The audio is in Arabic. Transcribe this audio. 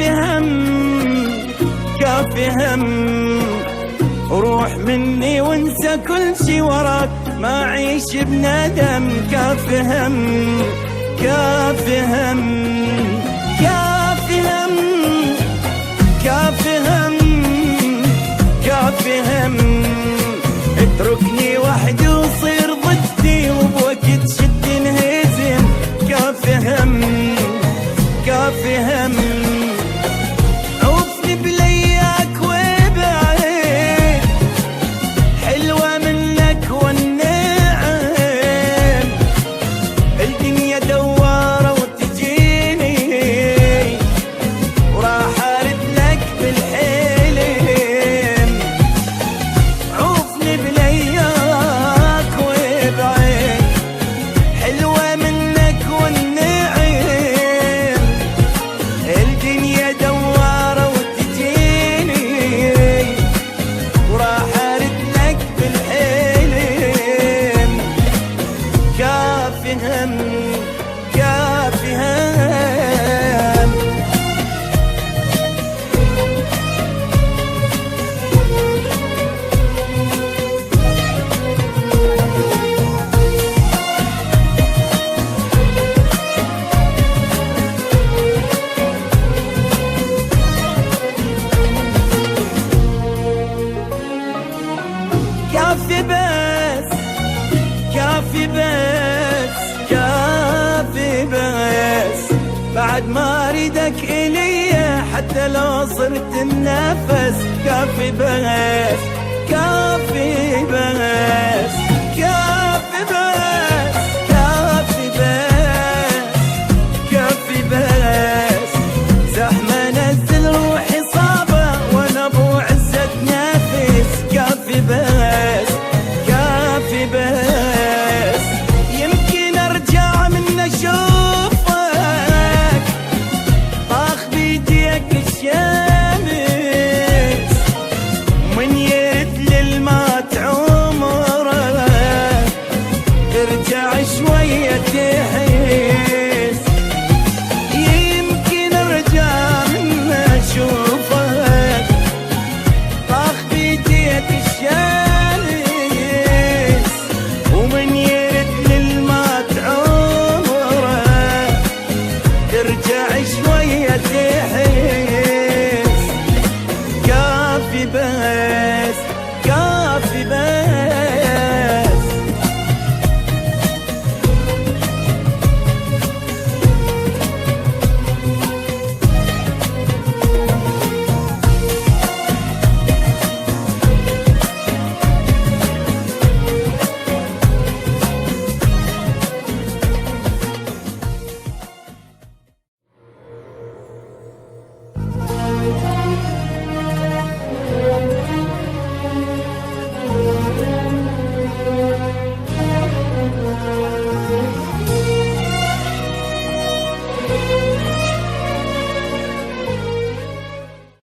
كافي هم كافي هم، روح مني وانسى كل شي وراك، ما عيش بندم. كافي هم كافي هم كافي هم كافي هم كافي هم، اتركني وحدي وصير ضدي وبوقت شد انهزم. كافي هم كافي هم، عوفني بلياك وبعيد، حلوة منك والنعم، الدنيا دوارة وتجيني وراح ارد لك بالحلم. عوفني بلياك وبعيد، حلوة منك والنعم، الدنيا دوارة وتجيني وراح ارد لك بالحلم. كافي هم كافي هم. كافي بس كافي بس كافي بس، بعد ما اريدك الي حتى لو صرت النفس. كافي بس كافي بس كافي بس كافي بس كافي بس، زحمة نزل روحي صعبة وانا ابو عزة نفس. كافي بس